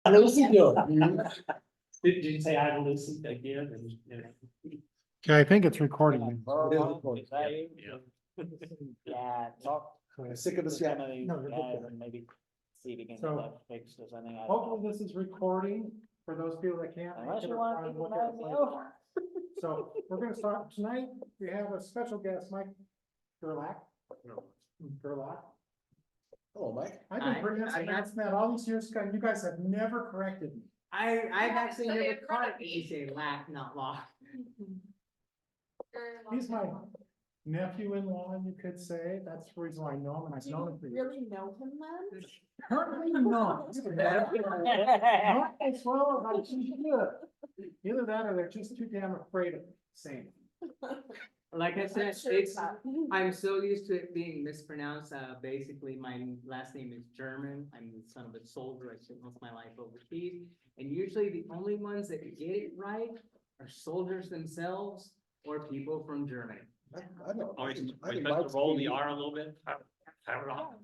Lucy do. Did you say I Lucy again? Okay, I think it's recording. Yeah, talk. Sick of this, yeah. No, you're good. And maybe see if we can get So, that fixed or something. I don't Hopefully know. this is recording for those people that can't. make Unless it you or want try and people look to at it know. later. So we're gonna start tonight. We have a special guest, Mike Gerlach. Gerlach. Hello, Mike. I've Hi, been pronouncing I'm that all these years, and you guys have never corrected me. I've actually never caught it. You say laugh, not laugh. He's my nephew-in-law, you could say. That's the reason why I know him, and I've known him for years. Really know him then? Currently not. Not as well as I should. Either that or they're just too damn afraid of saying it. Like I said, sure it's, it's not. I'm so used to it being mispronounced. Basically, my last name is German. I'm the son of a soldier. I spent most of my life overseas. And usually the only ones that get it right are soldiers themselves or people from Germany. I know. Oh, I we think touch Mike's the roll the pretty- R a little bit.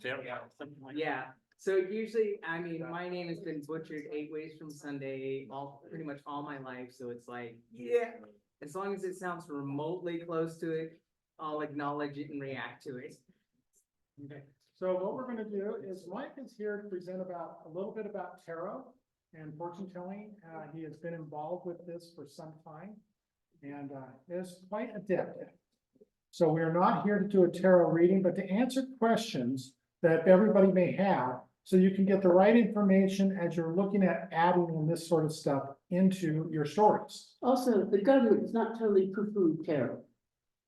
There we go. Something like that. Yeah, so usually, I mean, my name has been butchered 8 ways from Sunday, pretty much all my life, so it's like, yeah. As long as it sounds remotely close to it, I'll acknowledge it and react to it. Okay, so what we're gonna do is Mike is here to present a little bit about tarot and fortune telling. He has been involved with this for some time and is quite adept at it. So we are not here to do a tarot reading, but to answer questions that everybody may have, so you can get the right information as you're looking at adding in this sort of stuff into your stories. Also, the government is not totally poo-poo tarot.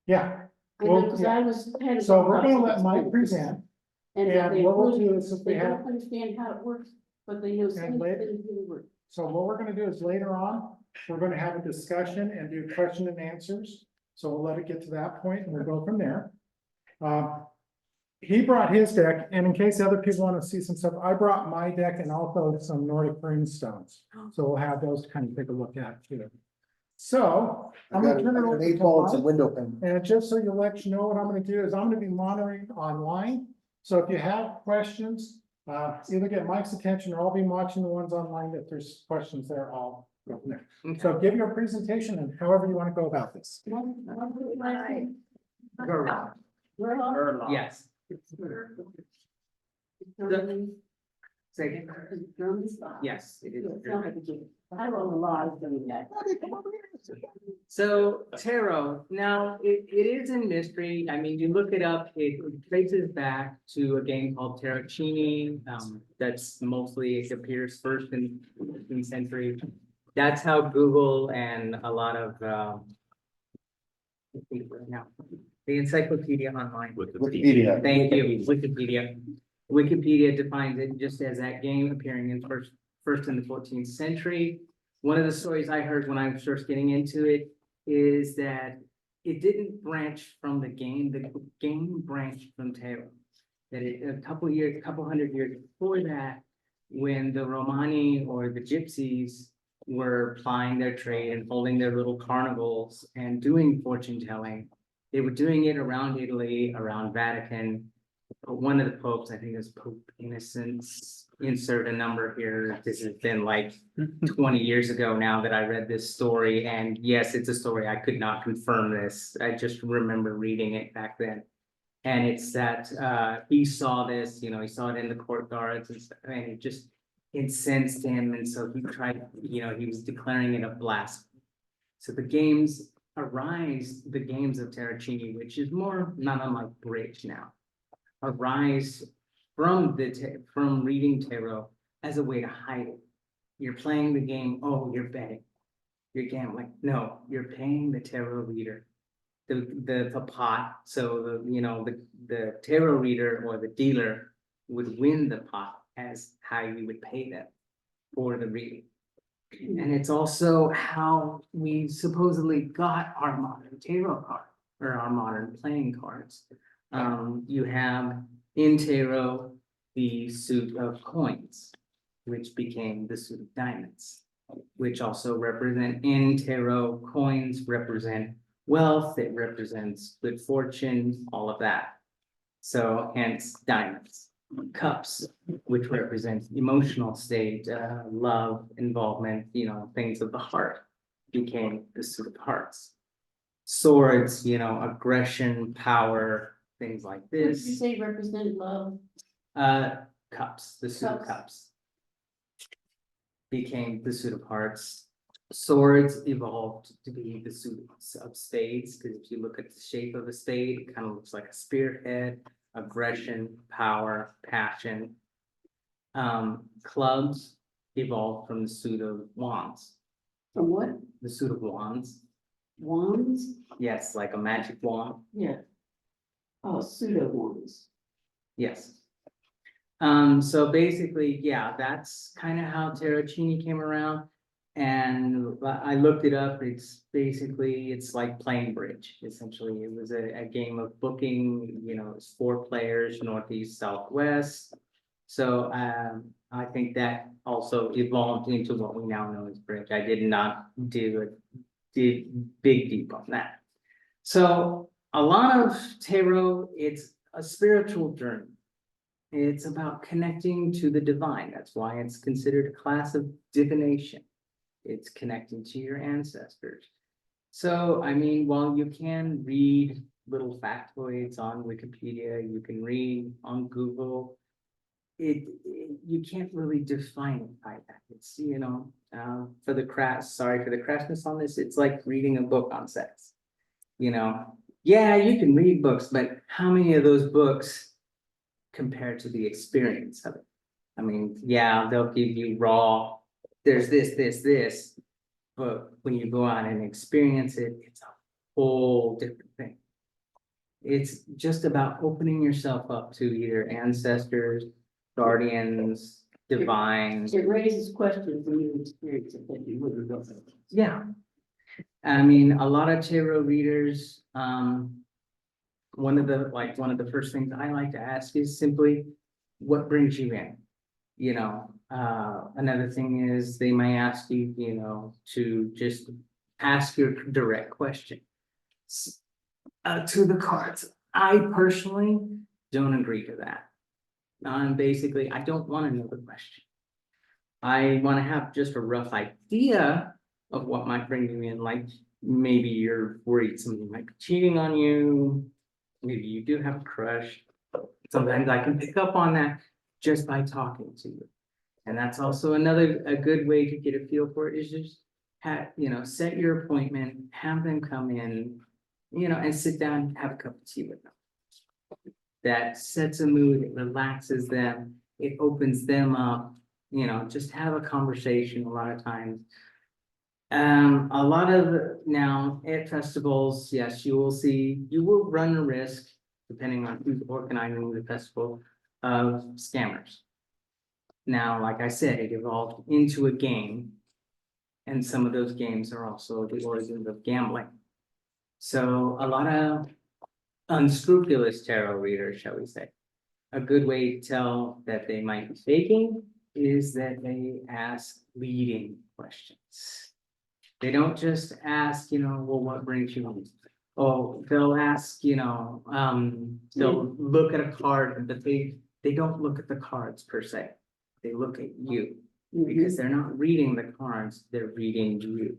Yeah, I know, Well, because yeah. I was. had so we're gonna lots let of Mike experience. present. And and they what we'll really- do is if we they have- don't understand how it works, but they know some later- things really work. So what we're gonna do is later on, we're gonna have a discussion and do question and answers. So we'll let it get to that point and we'll go from there. He brought his deck, and in case other people want to see some stuff, I brought my deck and also some Nordic rune stones. So we'll have those to kind of take a look at too. So I I'm got gonna turn it over an to 8-ball and some Mike. window pen. And just so you know what I'm gonna do is I'm gonna be monitoring online. So if you have questions, either get Mike's attention or I'll be watching the ones online. If there's questions there, I'll go from there. Okay. So give your presentation and however you want to go about this. Gerlach. Gerlach? Yes. German- Second. German style. Yes, it is. Yeah, it sounds like a German. I wrote a lot of doing that. So tarot, now it is a mystery. I mean, you look it up, it traces back to a game called Tarocchini. That's mostly, it appears first in the 15th century. That's how Google and a lot of, the encyclopedia online. Wikipedia. Thank you, Wikipedia. Wikipedia defines it just as that game appearing in first in the 14th century. One of the stories I heard when I was first getting into it is that it didn't branch from the game branched from tarot. That a couple hundred years before that, when the Romani or the Gypsies were plying their trade and holding their little carnivals and doing fortune telling, they were doing it around Italy, around Vatican. One of the popes, I think it was Pope Innocence, insert a number here. This has been like 20 years ago now that I read this story. And yes, it's a story. I could not confirm this. I just remember reading it back then. And it's that he saw this, he saw it in the courtyards and stuff, and it just incensed him. And so he tried, he was declaring it a blasphemy. So the games the games of Tarocchini, which is more not unlike bridge now, arise from from reading tarot as a way to hide it. You're playing the game, oh, you're betting, you're gambling. No, you're paying the tarot reader, the pot. So the tarot reader or the dealer would win the pot as how you would pay them for the reading. And it's also how we supposedly got our modern tarot card or our modern playing cards. You have in tarot the suit of coins, which became the suit of diamonds, which also represent in tarot. Coins represent wealth, it represents good fortune, all of that. So hence diamonds. cups, which represents emotional state, love, involvement, things of the heart, became the suit of hearts. Swords, aggression, power, things like What did you this. say represent love? Cups, the suit of Cups. cups. Became the suit of hearts. Swords evolved to be the suit of spades, because if you look at the shape of a spade, it kind of looks like a spearhead, aggression, power, passion. Clubs evolved from the suit of wands, From what? the suit of wands. Wands? Yes, like a magic wand. Yeah. Oh, pseudo wands. Yes. So basically, yeah, that's kind of how Tarocchini came around. And I looked it up. It's like playing bridge. Essentially, it was a game of booking, it's 4 players, northeast, southwest. So I think that also evolved into what we now know as bridge. I did not did big deep on that. So a lot of tarot, it's a spiritual journey. It's about connecting to the divine. That's why it's considered a class of divination. It's connecting to your ancestors. So, I mean, while you can read little factoids on Wikipedia, you can read on Google, you can't really define it by that. It's, for the crassness on this, it's like reading a book on sex. Yeah, you can read books, but how many of those books compared to the experience of it? I mean, yeah, they'll give you raw, there's this, but when you go out and experience it, it's a whole different thing. It's just about opening yourself up to either ancestors, guardians, divine. It raises questions when you experience it that you wouldn't know. Yeah. I mean, a lot of tarot readers, one of the first things I like to ask is simply, what brings you in? Another thing is they might ask you, to just ask your direct question to the cards. I personally don't agree to that. Basically, I don't want to know the question. I want to have just a rough idea of what might bring you in. Like maybe you're worried somebody might be cheating on you. Maybe you do have a crush. Sometimes I can pick up on that just by talking to you. And that's also a good way to get a feel for it, is just set your appointment, have them come in, and sit down and have a cup of tea with them. That sets a mood, it relaxes them, it opens them up, just have a conversation a lot of times. A lot of now at festivals, yes, you will run a risk, depending on who's organizing the festival, of scammers. Now, like I said, it evolved into a game, and some of those games are also the origins of gambling. So a lot of unscrupulous tarot readers, shall we say, a good way to tell that they might be faking is that they ask leading questions. They don't just ask, well, what brings you in? Oh, they'll ask, they'll look at a card, but they don't look at the cards per se. They look at you, because they're not reading the cards, they're reading you,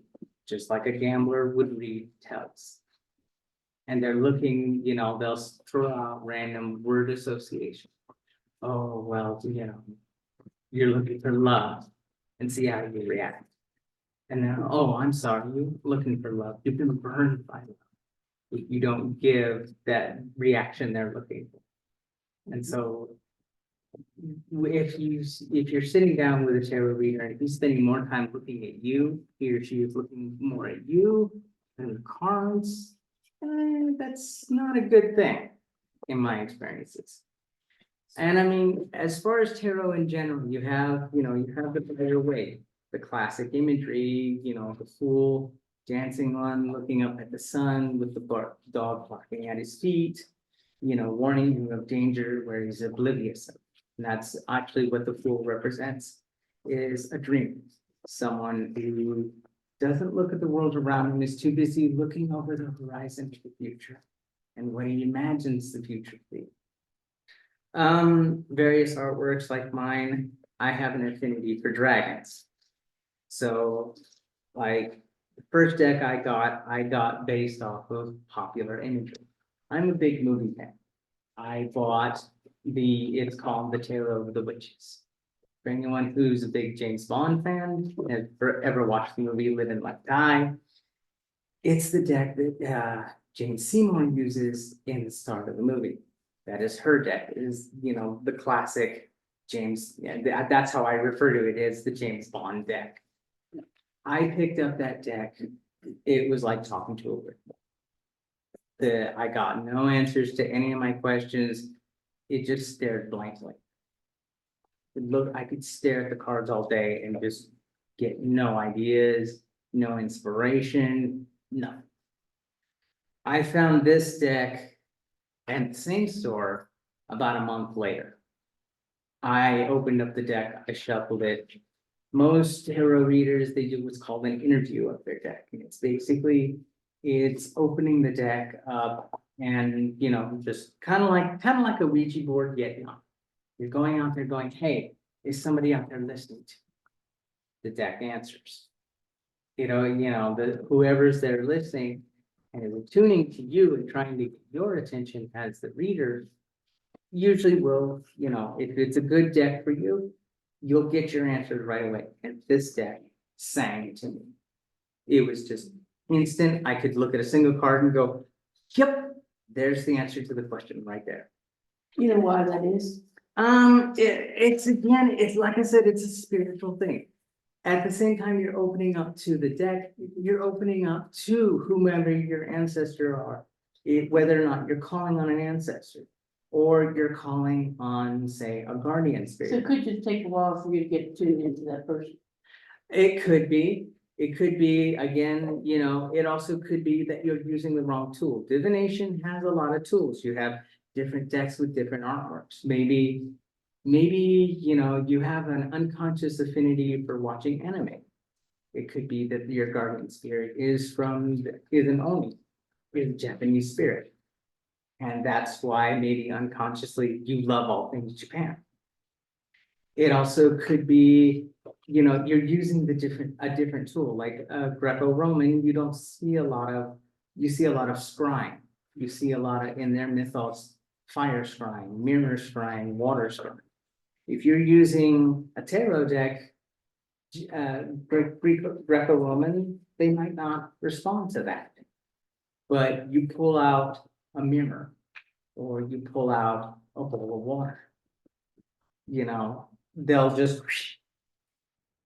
just like a gambler would read tells. And they're looking, they'll throw out random word association. Oh, well, you're looking for love, and see how you react. And then, oh, I'm sorry, you're looking for love. You've been burned by love. You don't give that reaction they're looking for. And so if you're sitting down with a tarot reader and he's spending more time looking at you, he or she is looking more at you than the cards, that's not a good thing in my experiences. And I mean, as far as tarot in general, you have the Rider Waite, the classic imagery, the fool dancing on, looking up at the sun with the dog barking at his feet, warning him of danger where he's oblivious of. And that's actually what the fool represents, is a dream. Someone who doesn't look at the world around him, is too busy looking over the horizon to the future and what he imagines the future to be. Various artworks like mine, I have an affinity for dragons. So, like, the first deck I got based off of popular imagery. I'm a big movie fan. I bought it's called The Tale of the Witches. For anyone who's a big James Bond fan, and ever watched the movie Live and Let Die, it's the deck that Jane Seymour uses in the start of the movie. That is her deck, is, the classic James, yeah, that's how I refer to it, as the James Bond deck. I picked up that deck, it was like talking to a brick wall. I got no answers to any of my questions, it just stared blankly. I could stare at the cards all day and just get no ideas, no inspiration, nothing. I found this deck at the same store about a month later. I opened up the deck, I shuffled it. Most tarot readers, they do what's called an interview of their deck. And it's opening the deck up and, just kind of like a Ouija board, yet not. You're going out there going, hey, is somebody out there listening to me? The deck answers. Whoever's there listening and is attuning to you and trying to get your attention as the reader, usually will, if it's a good deck for you, you'll get your answers right away. And this deck sang to me. It was just instant. I could look at a single card and go, yep, there's the answer to the question right there. You know why that is? It's like I said, it's a spiritual thing. At the same time, you're opening up to the deck, you're opening up to whomever your ancestor are. Whether or not you're calling on an ancestor, or you're calling on, say, a guardian So it spirit. could just take a while for you to get tuned into that person. It could be, again, it also could be that you're using the wrong tool. Divination has a lot of tools. You have different decks with different artworks. Maybe, you have an unconscious affinity for watching anime. It could be that your guardian spirit is an Oni, is a Japanese spirit. And that's why maybe unconsciously you love all things Japan. It also could be, you're using a different tool, like Greco-Roman, you see a lot of scrying. You see a lot of, in their mythos, fire scrying, mirror scrying, water scrying. If you're using a tarot deck, Greco-Roman, they might not respond to that. But you pull out a mirror, or you pull out a bowl of water, they'll just,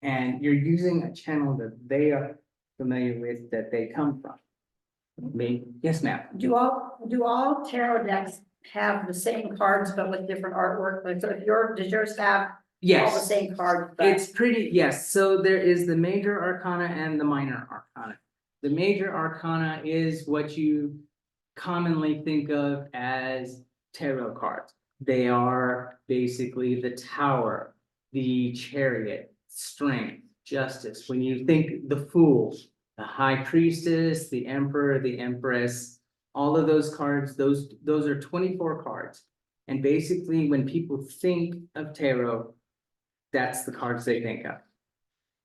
and you're using a channel that they are familiar with, that they come from. Yes, ma'am. Do all tarot decks have the same cards but with different artwork? Like, so does yours have all the Yes, same cards? But it's pretty, yes, so there is the major arcana and the minor arcana. The major arcana is what you commonly think of as tarot cards. They are basically the Tower, the Chariot, Strength, Justice. When you think the Fool, the High Priestess, the Emperor, the Empress, all of those cards, those are 24 cards. And basically, when people think of tarot, that's the cards they think of.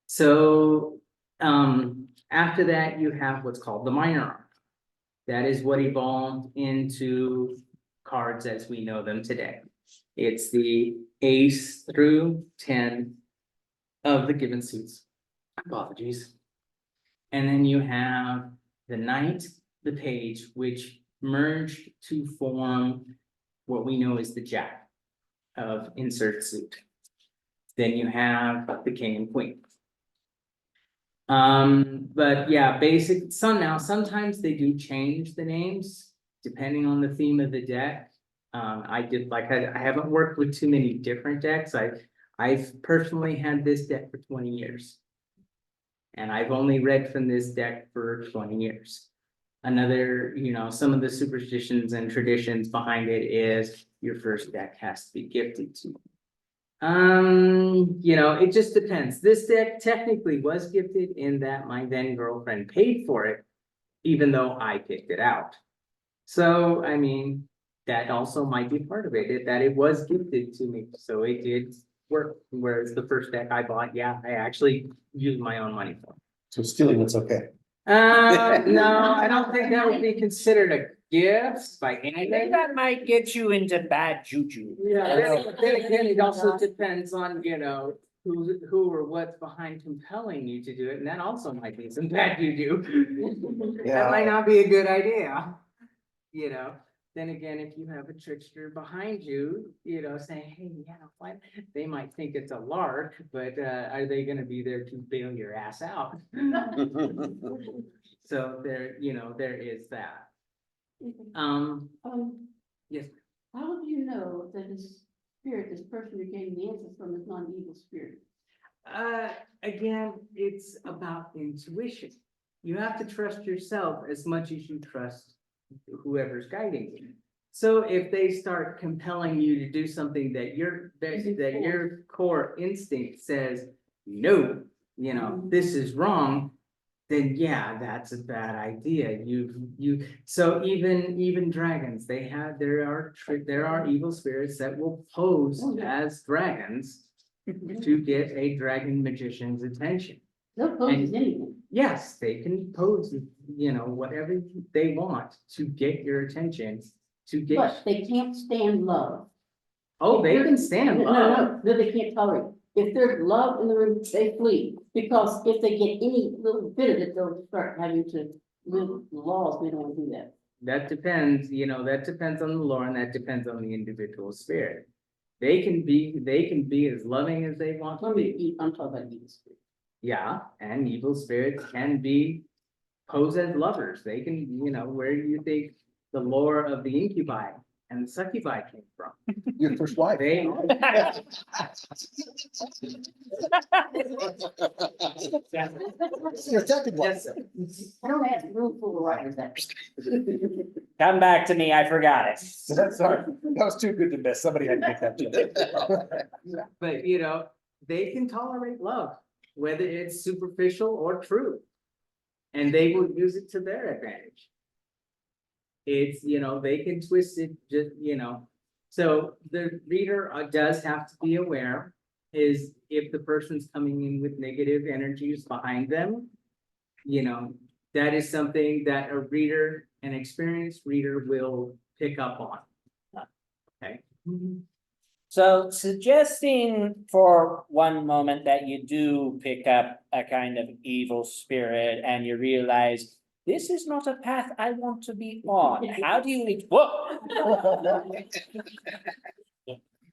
So after that, you have what's called the minor arcana. That is what evolved into cards as we know them today. It's the ace through 10 of the given suits. Apologies. And then you have the knight, the page, which merged to form what we know as the jack of insert suit. Then you have the king and queen. But yeah, sometimes they do change the names depending on the theme of the deck. I haven't worked with too many different decks. I've personally had this deck for 20 years. And I've only read from this deck for 20 years. Another, some of the superstitions and traditions behind it is your first deck has to be gifted to you. It just depends. This deck technically was gifted in that my then girlfriend paid for it, even though I picked it out. So, that also might be part of it, that it was gifted to me, so it did work. Whereas the first deck I bought, yeah, I actually used my own money for. So stealing, it's okay. No, I don't think that would be considered a gift by I think anything. that might get you into bad juju. Yeah, then again, it also depends on, you know, who or what's behind compelling you to do it, and that also might be some bad juju. That might not be a good idea. You know, then again, if you have a trickster behind you, you know, saying, hey, yeah, what? They might think it's a lark, but are they gonna be there to bail your ass out? So there, you know, there is that. Yes. How would you know that this spirit, this person you're getting the answers from is not an evil spirit? Again, it's about intuition. You have to trust yourself as much as you trust whoever's guiding you. So if they start compelling you to do something that your core instinct says, no, you know, this is wrong, then yeah, that's a bad idea. So even dragons, there are evil spirits that will pose as dragons to get a dragon magician's attention. They'll pose as anything. Yes, they can pose, you know, whatever they want to get your attention, to get, But they can't stand love. oh, they can stand love. No, they can't tolerate. If there's love in the room, they flee, because if they get any little bit of it, they'll start having to live laws, they don't want to do that. That depends, you know, that depends on the lore, and that depends on the individual spirit. They can be as loving as they want to be. I'm talking about evil spirit. Yeah, and evil spirits can be posed as lovers. They can, you know, where do you think the lore of the incubi and the succubi came from? Your first wife. They, Your second wife. yes, I don't have a room full of writers that. Come back to me, I forgot it. Sorry, that was too good to miss. Somebody had to get that. but you know, they can tolerate love, whether it's superficial or true. And they will use it to their advantage. It's, you know, they can twist it, just, you know. So the reader does have to be aware is if the person's coming in with negative energies behind them, you know, that is something that a reader, an experienced reader will pick up on. Okay. So suggesting for one moment that you do pick up a kind of evil spirit and you realize this is not a path I want to be on. How do you, whoa,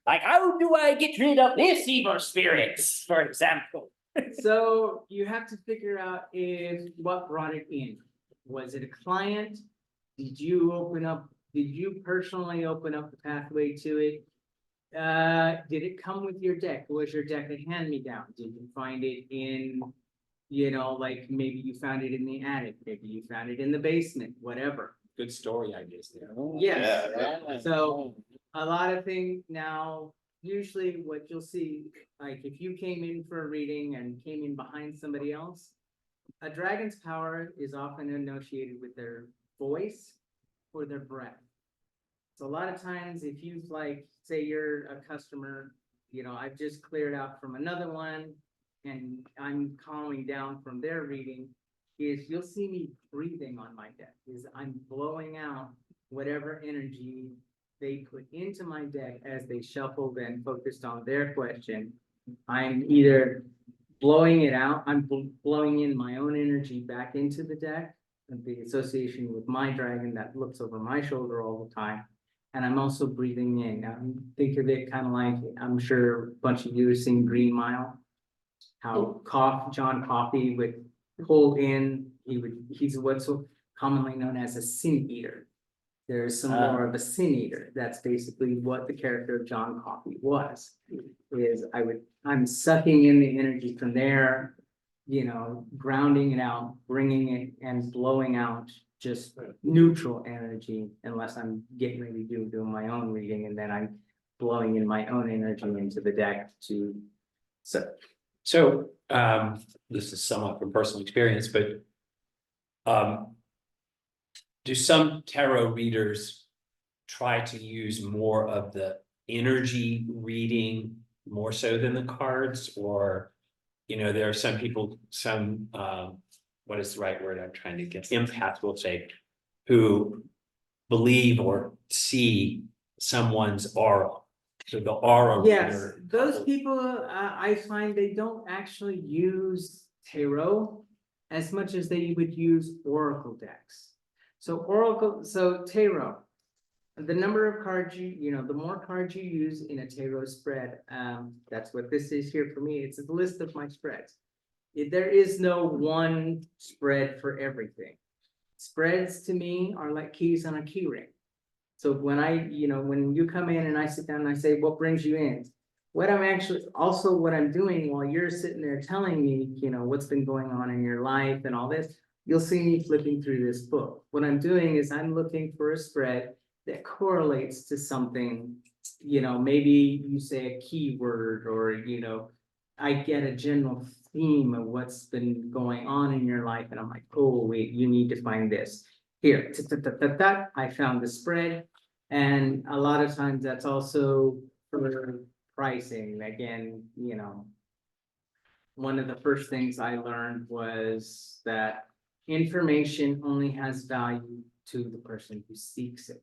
like, how do I get rid of this evil spirit, for example? So you have to figure out what brought it in. Was it a client? Did you personally open up the pathway to it? Did it come with your deck? Was your deck a hand-me-down? Did you find it in, you know, like maybe you found it in the attic, maybe you found it in the basement, whatever. Good story, I guess, there. Yes. Yeah. So a lot of things now, usually what you'll see, like if you came in for a reading and came in behind somebody else, a dragon's power is often associated with their voice or their breath. So a lot of times if you like, say you're a customer, you know, I've just cleared out from another one and I'm calming down from their reading, is you'll see me breathing on my deck, is I'm blowing out whatever energy they put into my deck as they shuffled and focused on their question. I'm either blowing it out, I'm blowing in my own energy back into the deck, and the association with my dragon that looks over my shoulder all the time. And I'm also breathing in. Think of it kind of like, I'm sure a bunch of you have seen Green Mile. How John Coffey would pull in, he's what's commonly known as a sin eater. There's some more of a sin eater. That's basically what the character of John Coffey was. I'm sucking in the energy from there, you know, grounding it out, bringing it and blowing out just neutral energy, unless I'm getting ready to do my own reading, and then I'm blowing in my own energy into the deck to. So, this is somewhat from personal experience, but do some tarot readers try to use more of the energy reading more so than the cards, or, you know, there are some people, some, what is the right word I'm trying to get, empaths will say, who believe or see someone's aura. So the aura Yes, reader. those people, I find they don't actually use tarot as much as they would use oracle decks. So tarot, the number of cards you know, the more cards you use in a tarot spread, that's what this is here for me. It's a list of my spreads. There is no one spread for everything. Spreads to me are like keys on a key ring. So when when you come in and I sit down and I say, what brings you in? What I'm doing while you're sitting there telling me, what's been going on in your life and all this, you'll see me flipping through this book. What I'm doing is I'm looking for a spread that correlates to something, maybe you say a keyword or, I get a general theme of what's been going on in your life. And I'm like, oh, wait, you need to find this. Here, I found the spread. And a lot of times that's also for pricing. Again, one of the first things I learned was that information only has value to the person who seeks it.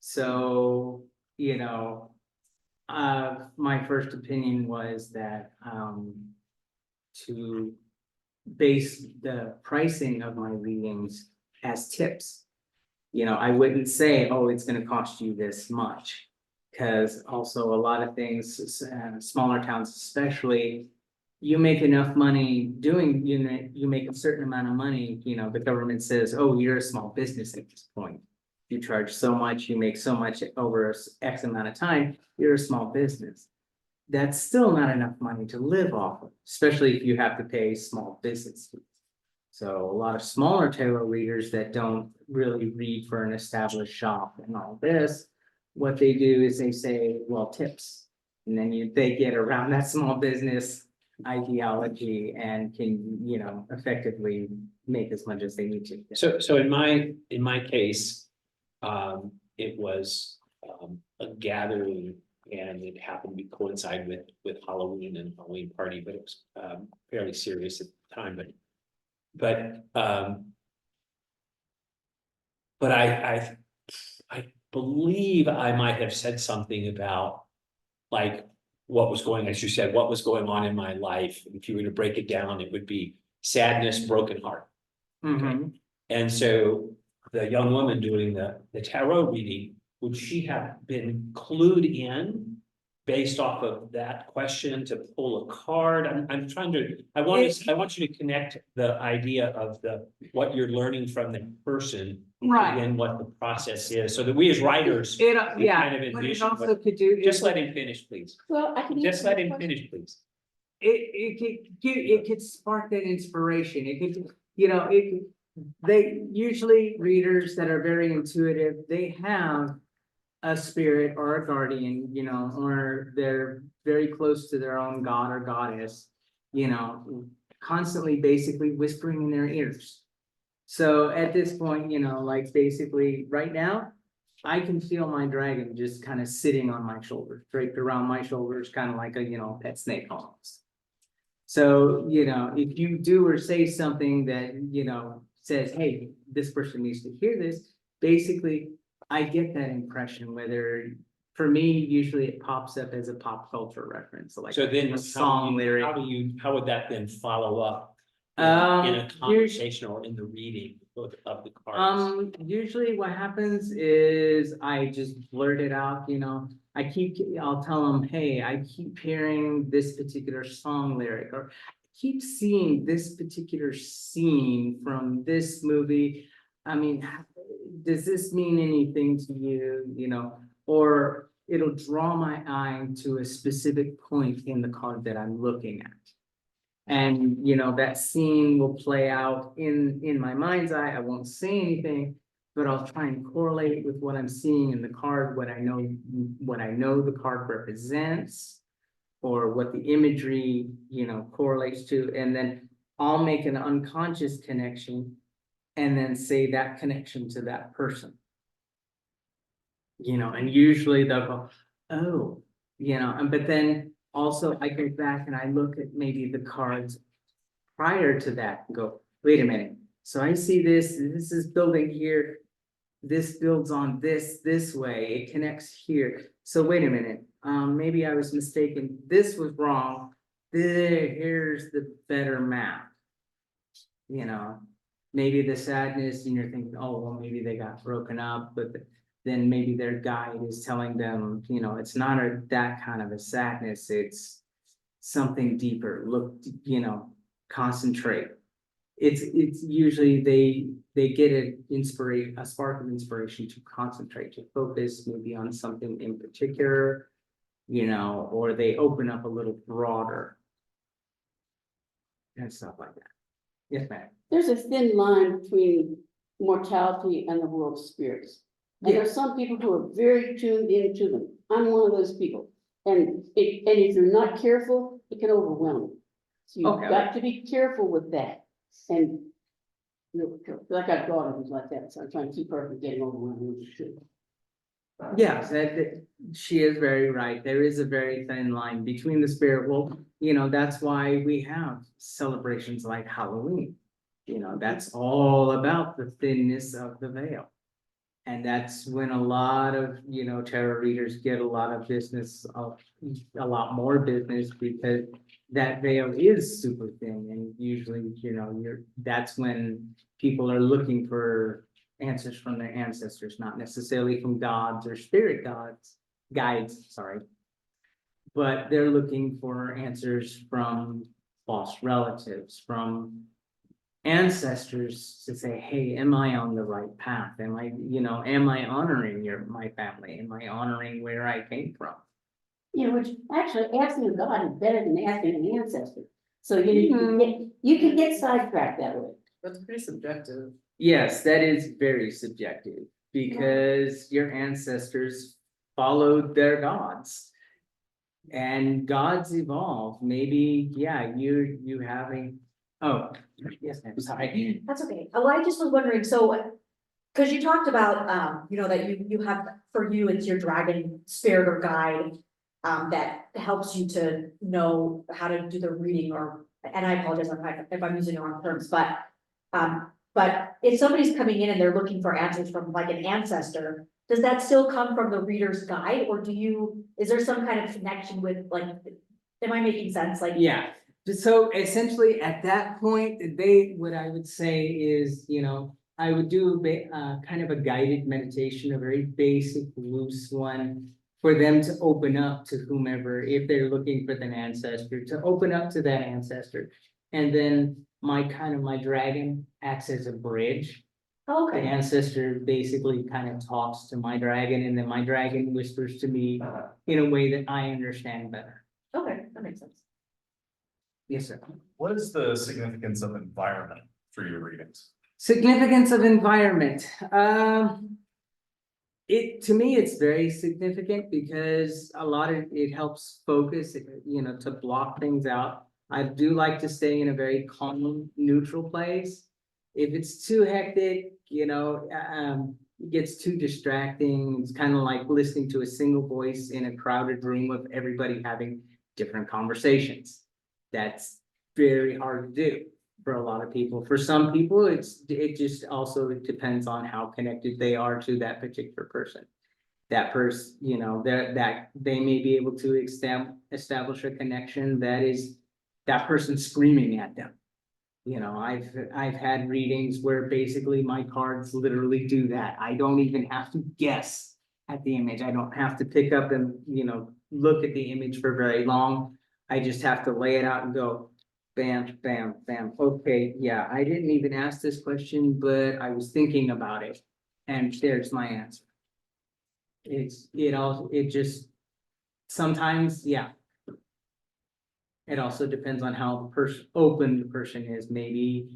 So, my first opinion was that to base the pricing of my readings as tips. I wouldn't say, oh, it's going to cost you this much. Because also a lot of things, smaller towns especially, you make enough money doing, you make a certain amount of money, the government says, oh, you're a small business at this point. You charge so much, you make so much over X amount of time, you're a small business. That's still not enough money to live off of, especially if you have to pay small business fees. So a lot of smaller tarot readers that don't really read for an established shop and all this, what they do is they say, well, tips. And then they get around that small business ideology and can, effectively make as much as they need to. So in my case, it was a gathering, and it happened to coincide with Halloween and Halloween party, but it was fairly serious at the time. But I believe I might have said something about like what was going, as you said, what was going on in my life. If you were to break it down, it would be sadness, broken heart. Mhm. And so the young woman doing the tarot reading, would she have been clued in based off of that question to pull a card? I'm trying to, I want you to connect the idea of what you're learning from the person. Right. And what the process is, so that we as writers. It, we yeah, kind of what it envision also what- could do. Just is let him finish, please. Well, I can. Just answer let the him question. finish, please. It could spark that inspiration. It could, they usually readers that are very intuitive, they have a spirit or a guardian, or they're very close to their own god or goddess, constantly basically whispering in their ears. So at this point, like basically right now, I can feel my dragon just kind of sitting on my shoulder, draped around my shoulders, kind of like a, pet snake almost. So, if you do or say something that, says, hey, this person needs to hear this, basically, I get that impression, whether, for me, usually it pops up as a pop culture reference, like So then a song lyric. how would that then follow up? In a conversation or in the reading of the cards? Usually what happens is I just blurt it out, I'll tell them, hey, I keep hearing this particular song lyric, or keep seeing this particular scene from this movie. I mean, does this mean anything to you, or it'll draw my eye to a specific point in the card that I'm looking at. And, that scene will play out in my mind's eye. I won't say anything, but I'll try and correlate it with what I'm seeing in the card, what I know the card represents, or what the imagery, correlates to. And then I'll make an unconscious connection and then say that connection to that person. You know, and usually they'll go, oh, you know, and but then also I go back and I look at maybe the cards prior to that and go, wait a minute. So I see this is building here. This builds on this way, it connects here. So wait a minute, maybe I was mistaken. This was wrong. Here's the better map. You know, maybe the sadness and you're thinking, oh, well, maybe they got broken up, but then maybe their guide is telling them, you know, it's not that kind of a sadness, it's something deeper. Look, you know, concentrate. It's usually they get a spark of inspiration to concentrate, to focus maybe on something in particular, you know, or they open up a little broader. And stuff like that. Yes, ma'am. There's a thin line between mortality and the world of spirits. And there's some people who are very tuned into them. I'm one of those people. And if you're not careful, it can overwhelm you. So you've Okay. got to be careful with that. And like I've daughters like that, so I'm trying to keep her from getting overwhelmed. Yes, she is very right. There is a very thin line between the spirit world. You know, that's why we have celebrations like Halloween. You know, that's all about the thinness of the veil. And that's when a lot of, you know, tarot readers get a lot of business, a lot more business, because that veil is super thin. And usually, you know, that's when people are looking for answers from their ancestors, not necessarily from gods or spirit guides, sorry. But they're looking for answers from lost relatives, from ancestors to say, hey, am I on the right path? Am I, you know, am I honoring my family? Am I honoring where I came from? You know, which actually asking a God is better than asking an ancestor. So you can get sidetracked that way. That's pretty subjective. Yes, that is very subjective, because your ancestors followed their gods. And gods evolve. Maybe, yeah, you having, oh, yes, I'm sorry. That's okay. Oh, I just was wondering, so, because you talked about, you know, that you have, for you, it's your dragon spirit or guide. That helps you to know how to do the reading, or, and I apologize if I'm using the wrong terms, but if somebody's coming in and they're looking for answers from like an ancestor, does that still come from the reader's guide, or is there some kind of connection with, like, am I making sense? Like. Yeah, so essentially at that point, what I would say is, you know, I would do kind of a guided meditation, a very basic, loose one, for them to open up to whomever, if they're looking for an ancestor, to open up to that ancestor. And then my dragon acts as a bridge. The Okay, ancestor basically kind of talks to my dragon, and then my dragon whispers to me in a way that I understand better. okay, that makes sense. Yes, sir. What is the significance of environment for your readings? Significance of environment. To me, it's very significant, because a lot of it helps focus, you know, to block things out. I do like to stay in a very calm, neutral place. If it's too hectic, you know, it gets too distracting. It's kind of like listening to a single voice in a crowded room of everybody having different conversations. That's very hard to do for a lot of people. For some people, it just also depends on how connected they are to that particular person. That person, you know, that they may be able to establish a connection that is that person screaming at them. You know, I've had readings where basically my cards literally do that. I don't even have to guess at the image. I don't have to pick up and, you know, look at the image for very long. I just have to lay it out and go, bam, bam, bam. Okay, yeah, I didn't even ask this question, but I was thinking about it. And there's my answer. It just sometimes, yeah. It also depends on how open the person is. Maybe,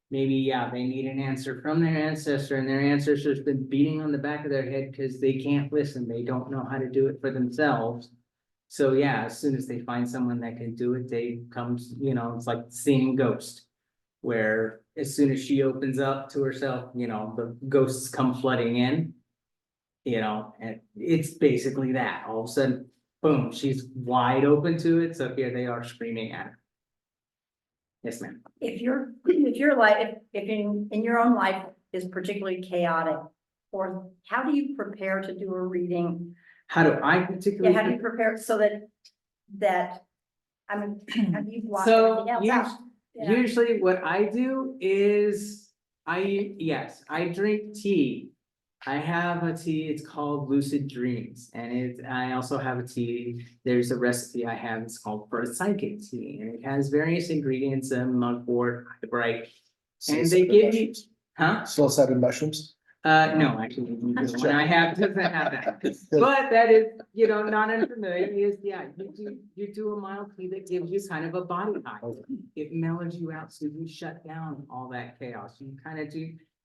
yeah, they need an answer from their ancestor, and their ancestor's been beating on the back of their head because they can't listen. They don't know how to do it for themselves. So yeah, as soon as they find someone that can do it, they come, you know, it's like seeing a ghost. Where as soon as she opens up to herself, you know, the ghosts come flooding in. You know, and it's basically that, all of a sudden, boom, she's wide open to it, so here they are screaming at her. Yes, ma'am. If your life, if in your own life is particularly chaotic, or how do you prepare to do a reading? How do I Yeah, particularly? how do you prepare so that, I mean, have you blocked So, everything else out? You know? Usually what I do is, yes, I drink tea. I have a tea, it's called Lucid Dreams, and I also have a tea, there's a recipe I have, it's called For a Psychic Tea, and it has various ingredients, mugwort, eyebright. And they give you, huh? Psilocybin mushrooms. No, actually, the one I have doesn't have that. But that is, not unfamiliar, is, you do a mild tea that gives you kind of a body high. It mellows you out, so you shut down all that chaos. You kind of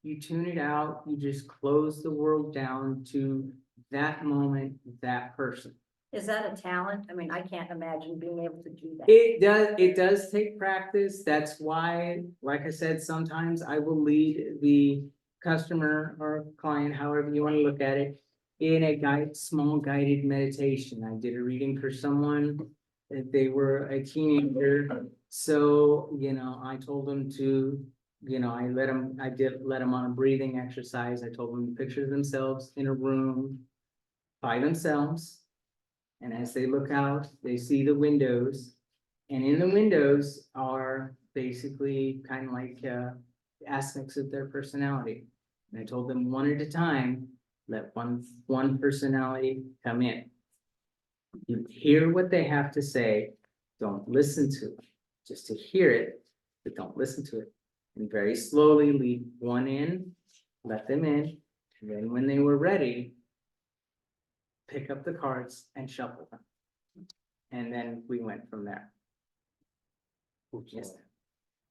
you tune it out, you just close the world down to that moment, that person. Is that a talent? I mean, I can't imagine being able to do that. It does take practice. That's why, like I said, sometimes I will lead the customer or client, however you want to look at it, in a small guided meditation. I did a reading for someone, they were a teenager. So, I told them to, I did let them on a breathing exercise. I told them to picture themselves in a room by themselves. And as they look out, they see the windows, and in the windows are basically kind of like aspects of their personality. And I told them one at a time, let one personality come in. You hear what they have to say, don't listen to it, just to hear it, but don't listen to it. And very slowly lead one in, let them in, and then when they were ready, pick up the cards and shuffle them. And then we went from there. Yes.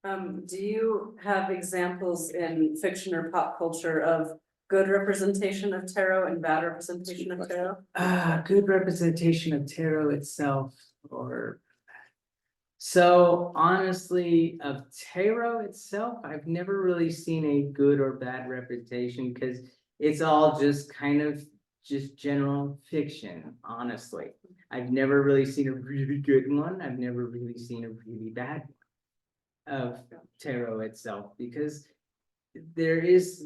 Do you have examples in fiction or pop culture of good representation of tarot and bad representation of tarot? Good representation of tarot itself, so honestly, of tarot itself, I've never really seen a good or bad representation, because it's all just kind of just general fiction, honestly. I've never really seen a really good one. I've never really seen a really bad one of tarot itself, because there is,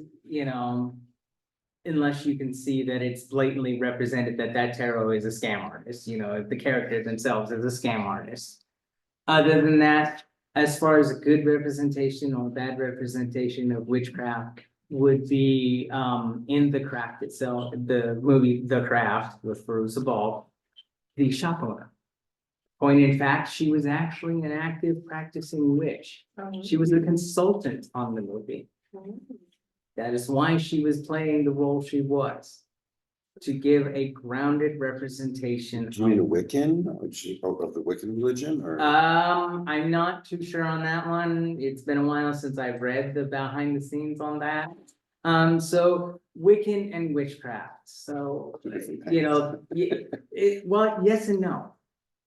unless you can see that it's blatantly represented that tarot is a scam artist, the character themselves is a scam artist. Other than that, as far as a good representation or bad representation of witchcraft would be in The Craft itself, the movie The Craft with Veruza Balk, the shop owner. Point in fact, she was actually an active practicing witch. She was a consultant on the movie. That is why she was playing the role she was, to give a grounded representation. Do you mean a Wiccan, of the Wiccan religion, or? I'm not too sure on that one. It's been a while since I've read the behind the scenes on that. So Wiccan and witchcraft. So, well, yes and no.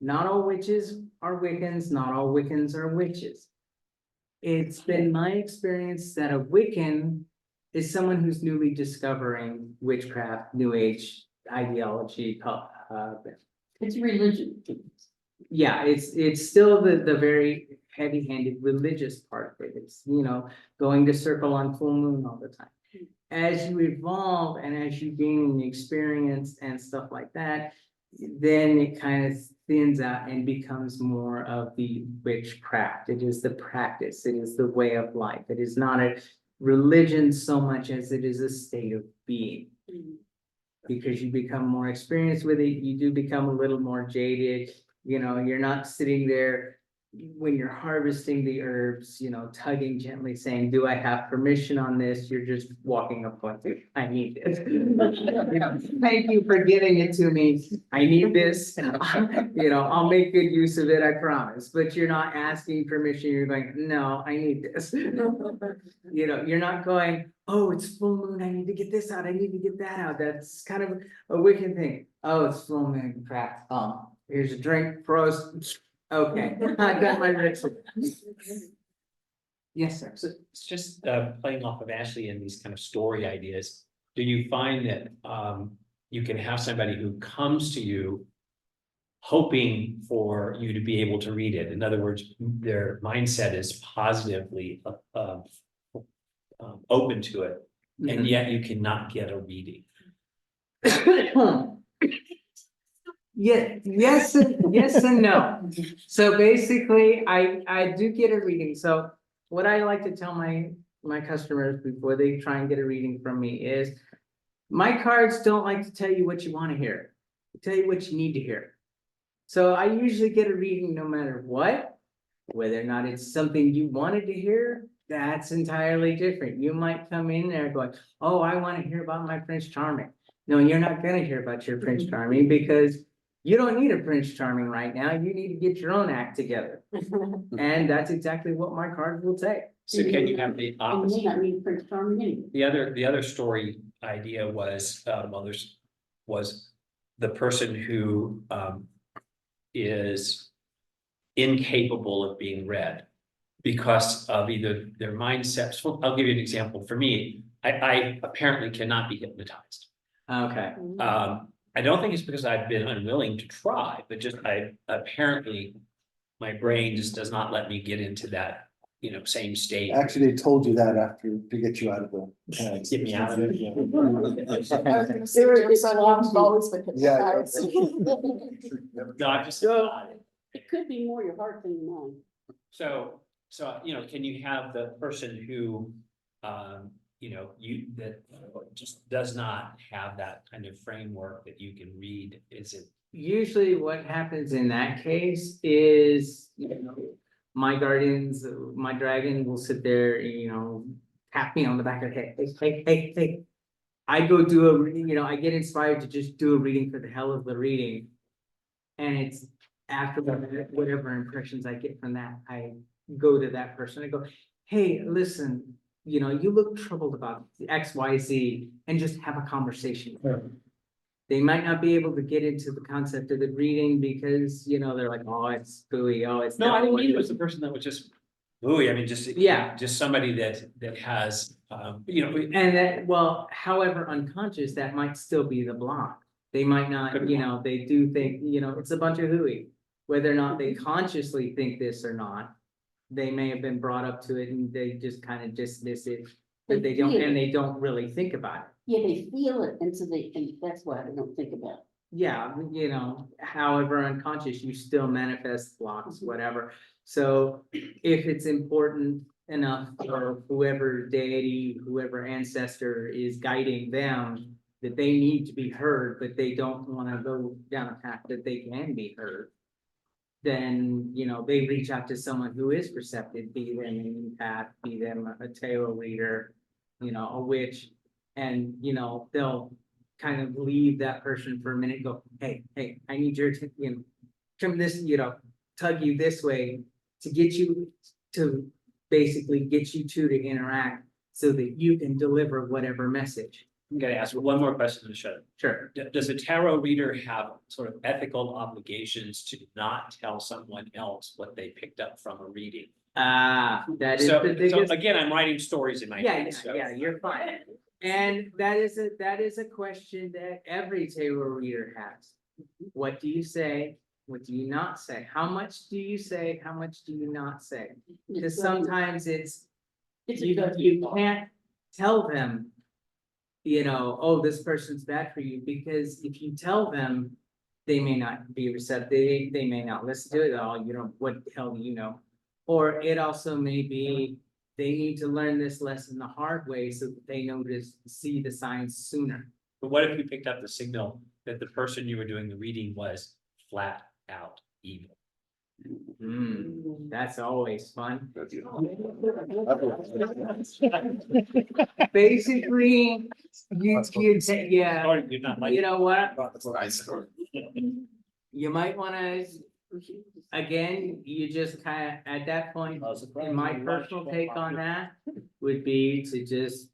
Not all witches are Wiccans, not all Wiccans are witches. It's been my experience that a Wiccan is someone who's newly discovering witchcraft, new age ideology. It's a religion. Yeah, it's still the very heavy-handed religious part of it. It's, going to circle on full moon all the time. As you evolve and as you gain experience and stuff like that, then it kind of thins out and becomes more of the witchcraft. It is the practice, it is the way of life. It is not a religion so much as it is a state of being. Because you become more experienced with it, you do become a little more jaded. You're not sitting there when you're harvesting the herbs, tugging gently saying, do I have permission on this? You're just walking up going, I need this. Thank you for giving it to me. I need this. I'll make good use of it, I promise. But you're not asking permission. You're going, no, I need this. You're not going, oh, it's full moon. I need to get this out. I need to get that out. That's kind of a wicked thing. Oh, it's full moon. Crap. Here's a drink. Froze. Okay, I got my ritual. Yes, sir. So it's just playing off of Ashley and these kind of story ideas. Do you find that you can have somebody who comes to you hoping for you to be able to read it. In other words, their mindset is positively open to it, and yet you cannot get a reading. Yeah, yes, yes and no. So basically, I do get a reading. So what I like to tell my customers before they try and get a reading from me is, my cards don't like to tell you what you want to hear. They tell you what you need to hear. So I usually get a reading no matter what, whether or not it's something you wanted to hear, that's entirely different. You might come in there going, oh, I want to hear about my Prince Charming. No, you're not gonna hear about your Prince Charming because you don't need a Prince Charming right now. You need to get your own act together. And that's exactly what my cards will say. So can you have the And you opposite? may not need Prince Charming anyway. The other story idea was, was the person who, is incapable of being read because of either their mindsets. Well, I'll give you an example. For me, I apparently cannot be hypnotized. Okay. I don't think it's because I've been unwilling to try, but just apparently my brain just does not let me get into that, same state. Actually, they told you that after, to get you out of the. Get me out of it. Yeah. It's a long always been Yeah. hypnotized. No, I'm just. It could be more your heart than your mind. So, can you have the person who, that just does not have that kind of framework that you can read, is it? Usually what happens in that case is, my guardians, my dragon will sit there, tap me on the back of the head. Hey. I go do a reading, I get inspired to just do a reading for the hell of the reading. And it's after whatever impressions I get from that, I go to that person. I go, hey, listen, you look troubled about X, Y, Z, and just have a conversation. They might not be able to get into the concept of the reading because, they're like, oh, it's gooey, oh, it's. No, I didn't mean it was the person that was just, ooh, I mean, just. Yeah. Just somebody that has, And that, well, however unconscious, that might still be the block. They might not, Could be. they do think, it's a bunch of hooey. Whether or not they consciously think this or not, they may have been brought up to it and they just kind of dismiss it. But they don't, and they don't really think about it. Yeah, they feel it, and so and that's why they don't think about it. Yeah, however unconscious, you still manifest blocks, whatever. So if it's important enough for whoever deity, whoever ancestor is guiding them, that they need to be heard, but they don't want to go down a path that they can be heard, then, they reach out to someone who is receptive, be them an empath, be them a tarot reader, a witch, and, they'll kind of leave that person for a minute, go, hey, I need your, come this, tug you this way to get you to basically get you two to interact so that you can deliver whatever message. I'm gonna ask one more question to shut. Sure. Does a tarot reader have sort of ethical obligations to not tell someone else what they picked up from a reading? That is So, the biggest. again, I'm writing stories in my Yeah, head, so. you're fine. And that is a question that every tarot reader has. What do you say? What do you not say? How much do you say? How much do you not say? Because sometimes It's a you judgment. can't tell them, oh, this person's bad for you, because if you tell them, they may not be receptive, they may not listen to it at all, what the hell do you know? Or it also may be, they need to learn this lesson the hard way so that they know to see the signs sooner. But what if you picked up the signal that the person you were doing the reading was flat out evil? That's always fun. That's it. Basically, you say, yeah, Or you're not like. you know what? That's what I said. You might wanna, again, you just kind of, at that point, in my personal take on that would be to just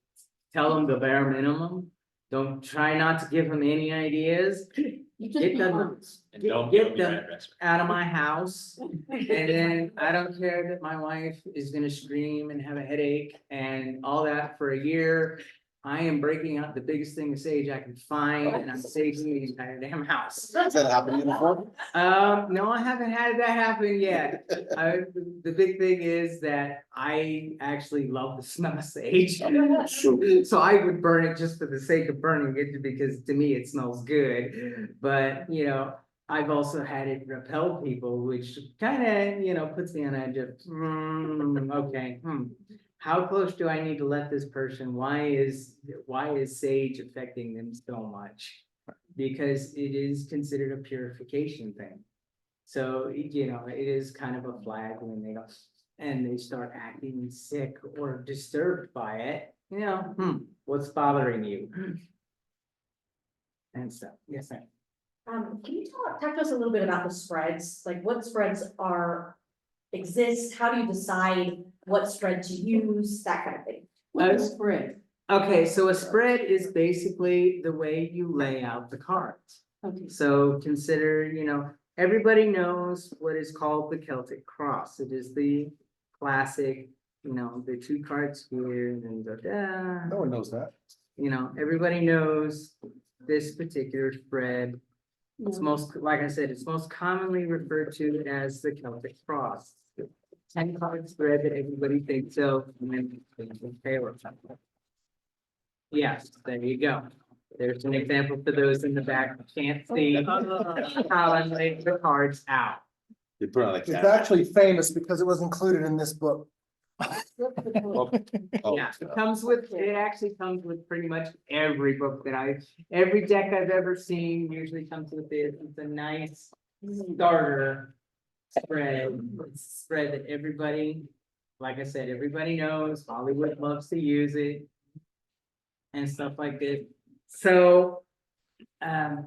tell them the bare minimum. Don't try not to give them any ideas. You just Get be them honest. And don't get give me your them address. out of my house. And then I don't care that my wife is gonna scream and have a headache and all that for a year. I am breaking out the biggest thing of sage I can find and I'm saging the entire damn house. Has that happened to you before? No, I haven't had that happen yet. The big thing is that I actually love the smell of sage. So I would burn it just for the sake of burning it because to me it smells good. But, you know, I've also had it repel people, which kind of, you know, puts me on edge of, okay, how close do I need to let this person? Why is sage affecting them so much? Because it is considered a purification thing. So, you know, it is kind of a flag when they go and they start acting sick or disturbed by it, you know, what's bothering you? And stuff, yes, ma'am. Can you talk to us a little bit about the spreads, like what spreads exist, how do you decide what spread to use, that kind of thing? What's a spread? Okay, so a spread is basically the way you lay out the cards. Okay. So consider, you know, everybody knows what is called the Celtic cross. It is the classic, you know, the two cards here and then go down. No one knows that. You know, everybody knows this particular spread. It's most, like I said, it's most commonly referred to as the Celtic cross. 10-card spread that everybody thinks of, and then Taylor. Yes, there you go. There's an example for those in the back who can't see how I laid the cards out. You put it on the It's camera. actually famous because it was included in this book. Oh, Yeah, it actually comes with pretty much every book that every deck I've ever seen usually comes with it. It's a nice starter spread. It's a spread that everybody, like I said, everybody knows. Hollywood loves to use it and stuff like this. So, as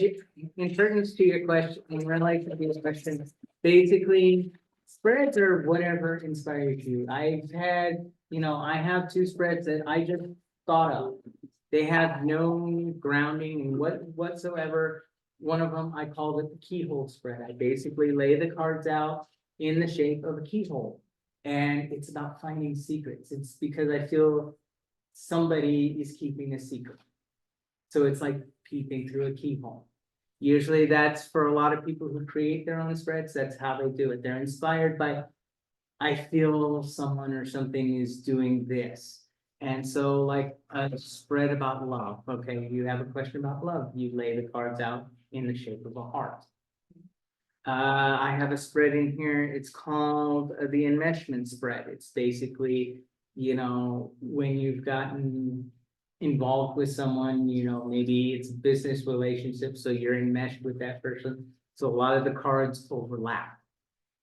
you, in terms to your question, in relation to your question, basically, spreads are whatever inspires you. I've had, you know, I have two spreads that I just thought of. They have no grounding in whatsoever. One of them, I called it the keyhole spread. I basically lay the cards out in the shape of a keyhole. And it's about finding secrets. It's because I feel somebody is keeping a secret. So it's like peeping through a keyhole. Usually that's for a lot of people who create their own spreads, that's how they do it. They're inspired by, I feel someone or something is doing this. And so like a spread about love, okay, you have a question about love, you lay the cards out in the shape of a heart. I have a spread in here, it's called the enmeshment spread. It's basically, you know, when you've gotten involved with someone, you know, maybe it's a business relationship, so you're enmeshed with that person. So a lot of the cards overlap.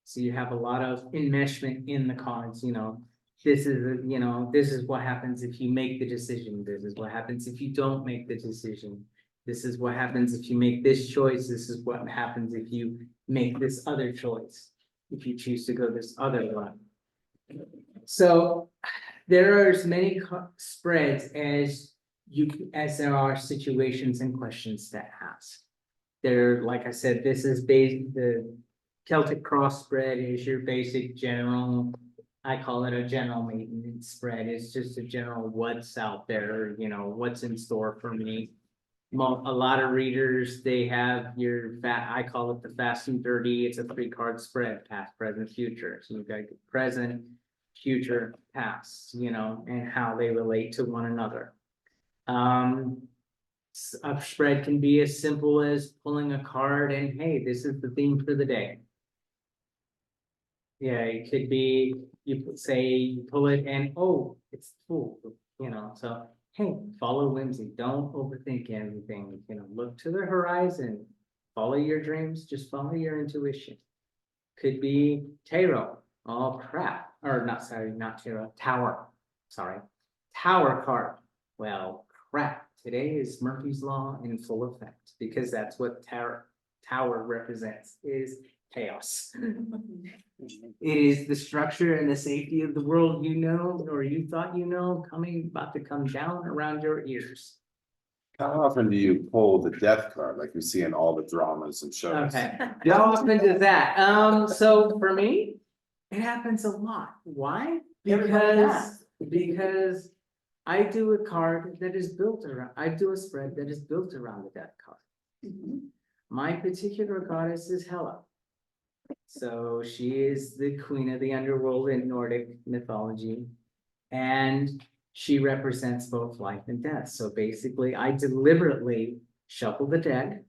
So you have a lot of enmeshment in the cards, you know, this is, you know, this is what happens if you make the decision. This is what happens if you don't make the decision. This is what happens if you make this choice. This is what happens if you make this other choice, if you choose to go this other way. So there are as many spreads as there are situations and questions to ask. There, like I said, this is the Celtic cross spread is your basic general, I call it a general maintenance spread. It's just a general what's out there, you know, what's in store for me. A lot of readers, they have I call it the fast and dirty. It's a 3-card spread, past, present, future. So you've got present, future, past, you know, and how they relate to one another. A spread can be as simple as pulling a card and, hey, this is the theme for the day. Yeah, it could be, you pull it and, oh, it's full, you know, so, hey, follow whimsy, don't overthink anything, you know, look to the horizon, follow your dreams, just follow your intuition. Could be tarot, oh crap, or not tarot, tower, sorry, tower card. Well, crap, today is Murphy's Law in full effect, because that's what tower represents, is chaos. It is the structure and the safety of the world you know, or you thought you know, about to come down around your ears. How often do you pull the death card like you see in all the dramas and shows? Okay, how often does that? So for me, it happens a lot. Why? Everybody Because I do a card that is built around, I do a spread that is built around the death card. My particular goddess is Hela. So she is the queen of the underworld in Nordic mythology. And she represents both life and death. So basically, I deliberately shuffle the deck.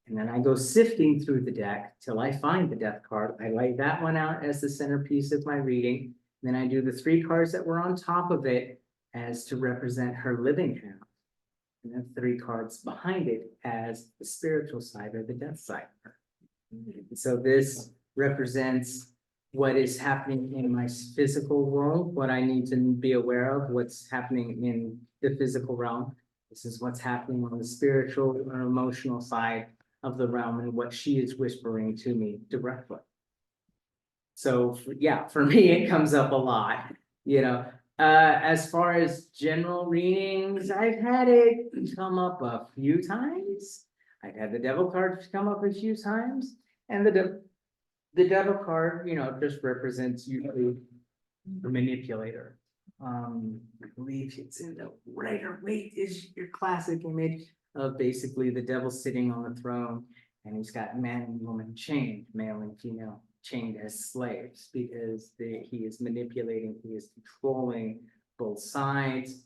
And then I go sifting through the deck till I find the death card. I lay that one out as the centerpiece of my reading. Then I do the 3 cards that were on top of it as to represent her living house. And then 3 cards behind it as the spiritual side or the death side. So this represents what is happening in my physical world, what I need to be aware of, what's happening in the physical realm. This is what's happening on the spiritual or emotional side of the realm and what she is whispering to me directly. So yeah, for me, it comes up a lot, you know. As far as general readings, I've had it come up a few times. I've had the devil card come up a few times, and the devil card, you know, just represents usually the manipulator. I believe it's in the Rider Waite is your classic image of basically the devil sitting on the throne, and he's got man and woman chained, male and female, chained as slaves because he is manipulating, he is controlling both sides.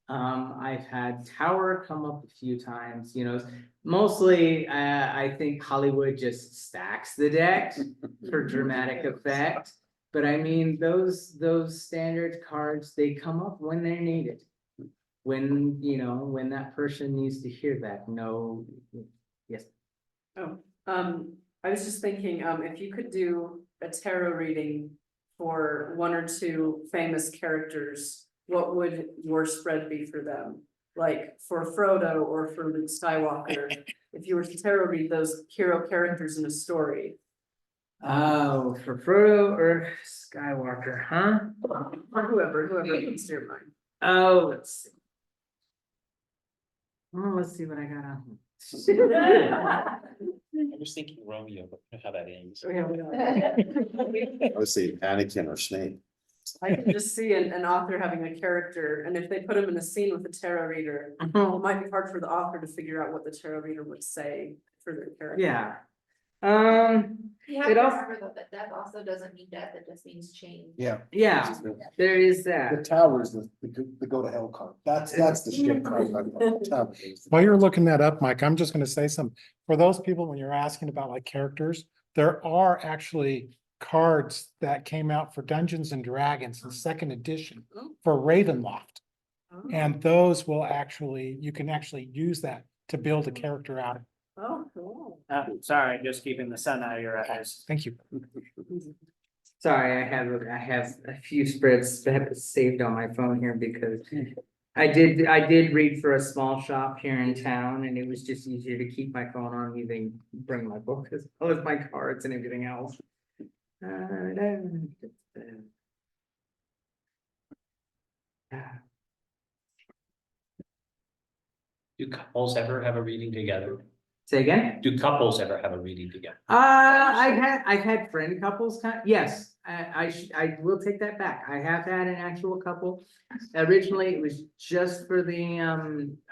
I've had Tower come up a few times, you know, mostly I think Hollywood just stacks the deck for dramatic effect. But I mean, those standard cards, they come up when they're needed. When, you know, when that person needs to hear that, no, yes. Oh, I was just thinking, if you could do a tarot reading for 1 or 2 famous characters, what would your spread be for them? Like for Frodo or for Luke Skywalker, if you were to tarot read those hero characters in a story. Oh, for Frodo or Skywalker, huh? Or whoever comes to your mind. Oh, let's see. Oh, let's see what I got on here. I was thinking Romeo, but how that ends. I would say Anakin or Snape. I can just see an author having a character, and if they put him in a scene with a tarot reader, it might be hard for the author to figure out what the tarot reader would say for their character. Yeah. You have It to also- remember though, that death also doesn't mean death, it just means change. Yeah. Yeah, there is The that. tower is the go to hell card. That's the shit card. The tower is- While you're looking that up, Mike, I'm just gonna say something. For those people, when you're asking about like characters, there are actually cards that came out for Dungeons and Dragons in 2nd edition for Ravenloft. And those will actually, you can actually use that to build a character out. Oh, cool. Sorry, just keeping the sun out of your eyes. Thank you. Sorry, I have a few spreads saved on my phone here because I did read for a small shop here in town, and it was just easier to keep my phone on me than bring my book as well as my cards and everything else. Do couples ever have a reading together? Say again? Do couples ever have a reading together? I've had friend couples, yes, I will take that back. I have had an actual couple. Originally, it was just for the,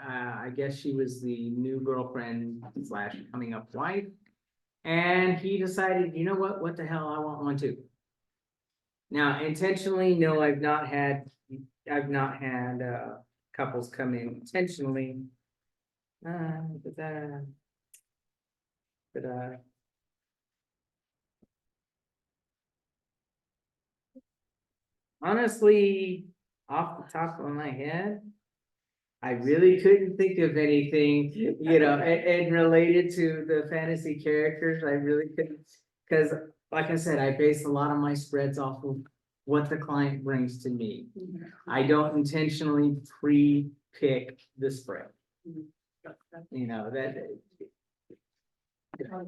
I guess she was the new girlfriend slash coming up wife. And he decided, you know what the hell, I want one too. Now, intentionally, no, I've not had couples come in intentionally. But honestly, off the top of my head, I really couldn't think of anything, you know, and related to the fantasy characters. I really couldn't, because like I said, I base a lot of my spreads off of what the client brings to me. I don't intentionally pre-pick the spread. You know, that. How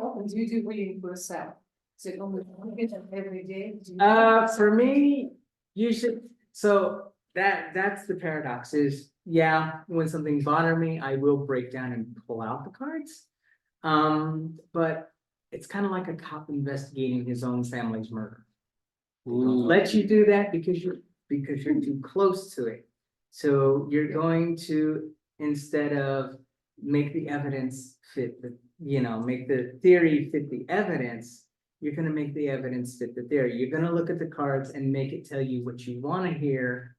often do you do reading for a set? Is it only every day? For me, usually, so that's the paradox is, yeah, when something bothers me, I will break down and pull out the cards. But it's kind of like a cop investigating his own family's murder. Let you do that because you're too close to it. So you're going to, instead of make the evidence fit the, make the theory fit the evidence, you're gonna make the evidence fit the theory. You're gonna look at the cards and make it tell you what you wanna hear,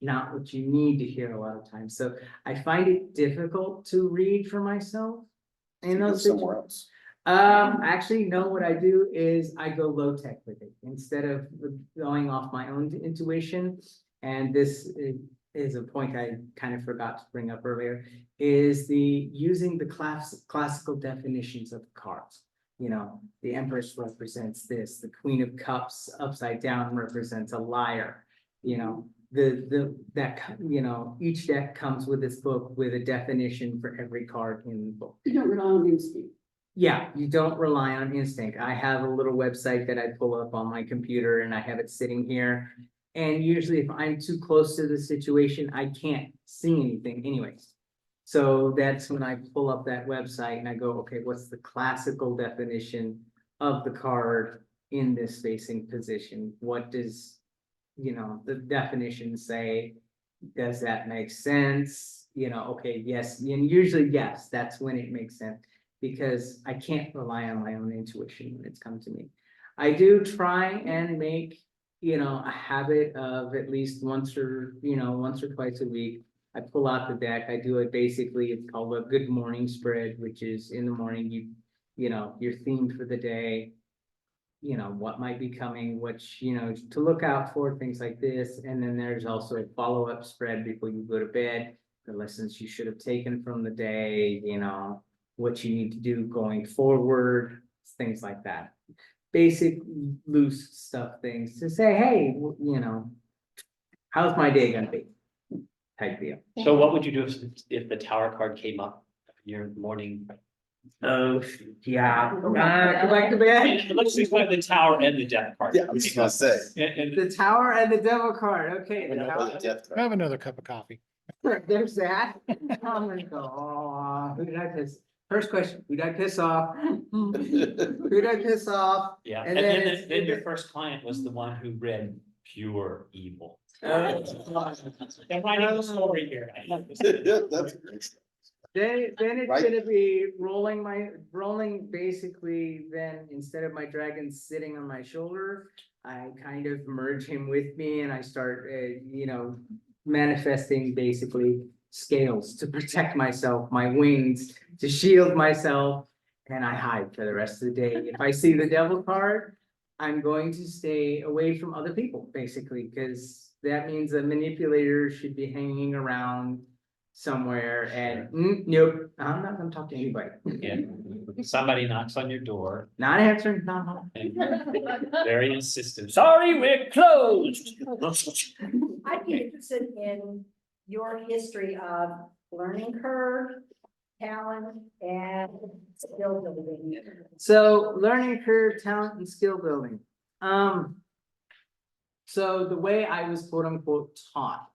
not what you need to hear a lot of times. So I find it difficult to read for myself. You go somewhere else. Actually, no, what I do is I go low tech with it instead of going off my own intuition. And this is a point I kind of forgot to bring up earlier, is the using the classical definitions of cards. The Empress represents this, the Queen of Cups upside down represents a liar. Each deck comes with this book with a definition for every card in the book. You don't rely on instinct. Yeah, you don't rely on instinct. I have a little website that I pull up on my computer and I have it sitting here. And usually if I'm too close to the situation, I can't see anything anyways. So that's when I pull up that website and I go, okay, what's the classical definition of the card in this facing position? What does, the definition say? Does that make sense? Okay, yes, and usually yes, that's when it makes sense. Because I can't rely on my own intuition when it's come to me. I do try and make, a habit of at least once or twice a week. I pull out the deck, I do it basically, it's called a good morning spread, which is in the morning, you're themed for the day. What might be coming, which, to look out for, things like this. And then there's also a follow-up spread before you go to bed, the lessons you should have taken from the day, what you need to do going forward, things like that. Basic loose stuff, things to say, hey, how's my day gonna be? Type deal. So what would you do if the tower card came up in your morning? Oh, yeah. Go back to bed. Let's just play the tower and the death card. Yeah, I was just gonna say. And The tower and the devil card, okay. the Another tower- death card. Have another cup of coffee. There's that. I'm gonna go, "Aw, who did I piss? First question, who did I piss off? Who did I piss off? yeah, And and then then it's- then your first client was the one who read pure evil. Uh, I'm writing the story here. I love this. That's great. Then it's Right. gonna be rolling basically, then instead of my dragon sitting on my shoulder, I kind of merge him with me and I start, manifesting basically scales to protect myself, my wings to shield myself, and I hide for the rest of the day. If I see the devil card, I'm going to stay away from other people, basically, because that means a manipulator should be hanging around somewhere and nope, I'm not gonna talk to anybody. Yeah. Somebody knocks on your door Not answering, no. and very insistent. Sorry, we're closed. I'd be interested in your history of learning curve, talent, and skill building. So learning curve, talent and skill building. So the way I was quote unquote taught.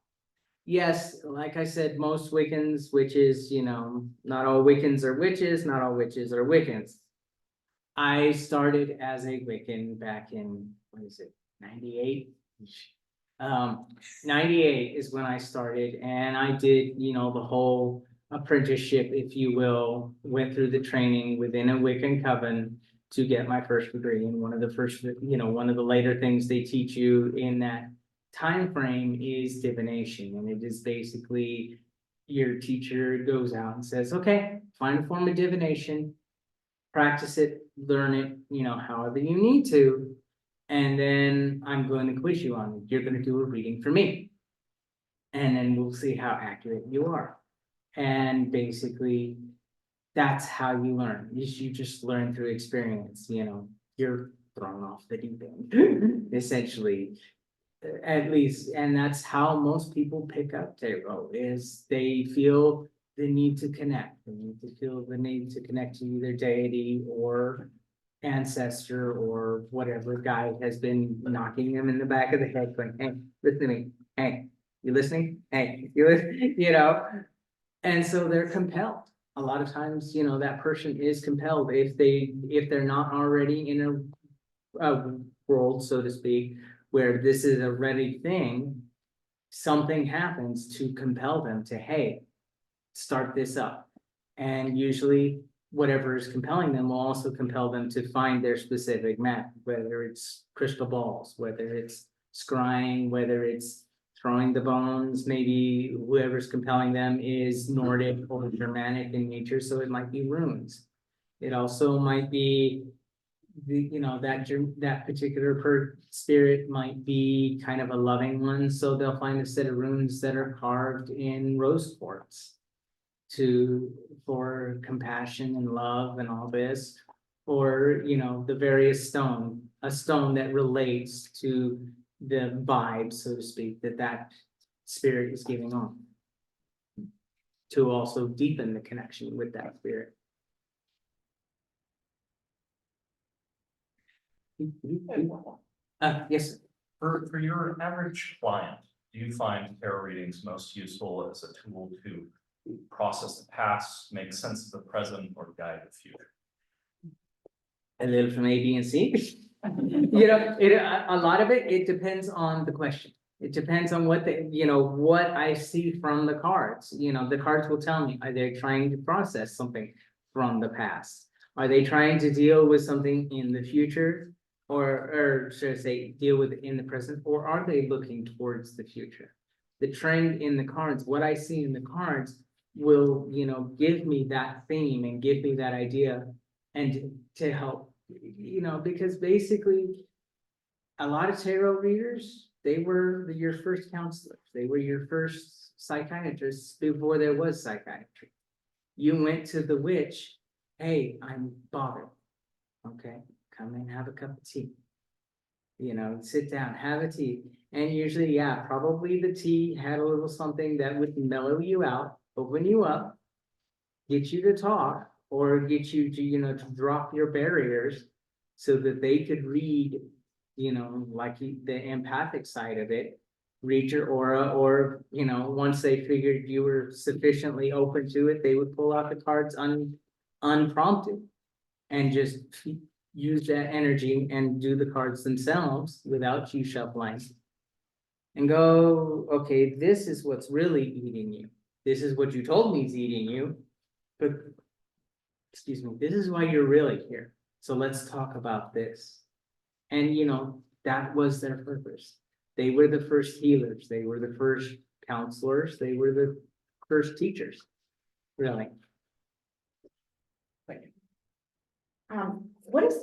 Yes, like I said, most Wiccans, witches, not all Wiccans are witches, not all witches are Wiccans. I started as a Wiccan back in, 98? 98 is when I started and I did, the whole apprenticeship, if you will, went through the training within a Wiccan coven to get my first degree. And one of the later things they teach you in that time frame is divination. And it is basically your teacher goes out and says, okay, find a form of divination, practice it, learn it, however you need to. And then I'm going to quiz you on it. You're going to do a reading for me. And then we'll see how accurate you are. And basically, that's how you learn. You just learn through experience, you're thrown off the deep end, essentially. At least, and that's how most people pick up tarot, is they feel the need to connect. They need to feel the need to connect to either deity or ancestor or whatever guy has been knocking them in the back of the head going, hey, listen to me. Hey, you listening? Hey, and so they're compelled. A lot of times, that person is compelled if they're not already in a world, so to speak, where this is a ready thing. something happens to compel them to, hey, start this up. And usually whatever is compelling them will also compel them to find their specific map, whether it's crystal balls, whether it's scrying, whether it's throwing the bones, maybe whoever's compelling them is Nordic or Germanic in nature, so it might be runes. It also might be that particular spirit might be kind of a loving one, so they'll find a set of runes that are carved in rose quartz for compassion and love and all this, or the various a stone that relates to the vibe, so to speak, that spirit is giving off, to also deepen the connection with that spirit. Yes. For your average client, do you find tarot readings most useful as a tool to process the past, make sense of the present, or guide the future? A little from A, B, and C. A lot of it depends on the question. It depends on what what I see from the cards. The cards will tell me, are they trying to process something from the past? Are they trying to deal with something in the future? Or should I say, deal with it in the present, or are they looking towards the future? The trend in the cards, what I see in the cards will, give me that theme and give me that idea, and to help, because basically a lot of tarot readers, they were your first counselors. They were your first psychiatrists before there was psychiatry. You went to the witch, hey, I'm bothered. Okay, come and have a cup of tea. Sit down, have a tea. And usually, yeah, probably the tea had a little something that would mellow you out, open you up, get you to talk, or get you to, to drop your barriers so that they could read, like the empathic side of it, read your aura, or, once they figured you were sufficiently open to it, they would pull out the cards unprompted and just use that energy and do the cards themselves without you shuffling. And go, okay, this is what's really eating you. This is what you told me is eating you. But, excuse me, this is why you're really here. So let's talk about this. And, that was their purpose. They were the first healers. They were the first counselors. They were the first teachers, really. What is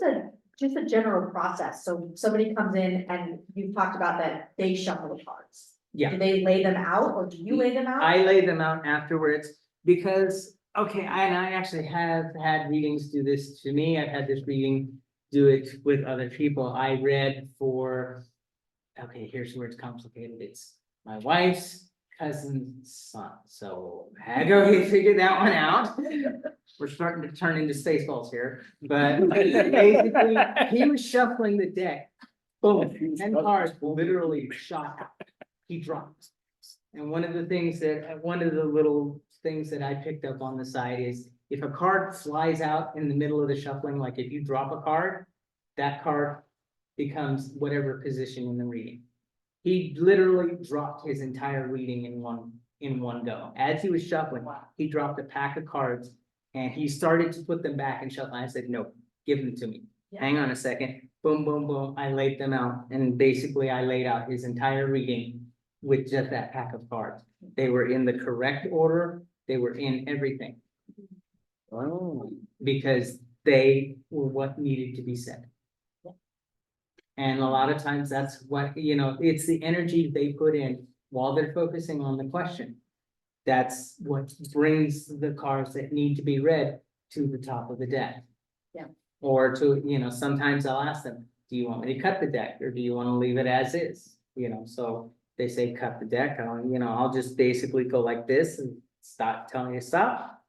just the general process? So somebody comes in and you've talked about that they shuffle the cards. Yeah. Do they lay them out, or do you lay them out? I lay them out afterwards because, okay, I actually have had readings do this to me. I've had this reading do it with other people. I read for, okay, here's where it's complicated. It's my wife's cousin's son. So I go figure that one out. We're starting to turn into Spaceballs here, but basically he was shuffling the deck. Boom, 10 cards literally shot out. He dropped. And one of the little things that I picked up on the side is if a card flies out in the middle of the shuffling, like if you drop a card, that card becomes whatever position in the reading. He literally dropped his entire reading in one go. As he was shuffling, he dropped a pack of cards and he started to put them back and shuffle. I said, no, give them to me. Yeah. Hang on a second. Boom, boom, boom. I laid them out. And basically I laid out his entire reading with just that pack of cards. They were in the correct order. They were in everything. Oh. Because they were what needed to be said. Yeah. And a lot of times that's what, it's the energy they put in while they're focusing on the question. That's what brings the cards that need to be read to the top of the deck. Yeah. Or to, sometimes I'll ask them, do you want me to cut the deck or do you want to leave it as is? So they say cut the deck. I'll just basically go like this and stop telling you stop,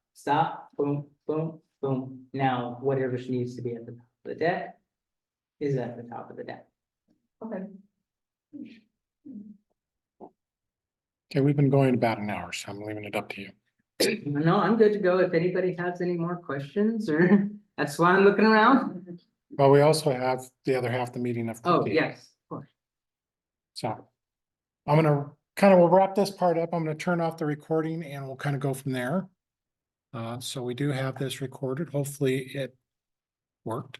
boom, boom, boom. Now, whatever needs to be at the top of the deck is at the top of the deck. Okay. Okay, we've been going about an hour, so I'm leaving it up to you. No, I'm good to go. If anybody has any more questions, or that's why I'm looking around. Well, we also have the other half of the meeting of. Oh, cooking. yes, of course. So I'm gonna kind of, we'll wrap this part up. I'm gonna turn off the recording and we'll kind of go from there. So we do have this recorded. Hopefully it worked.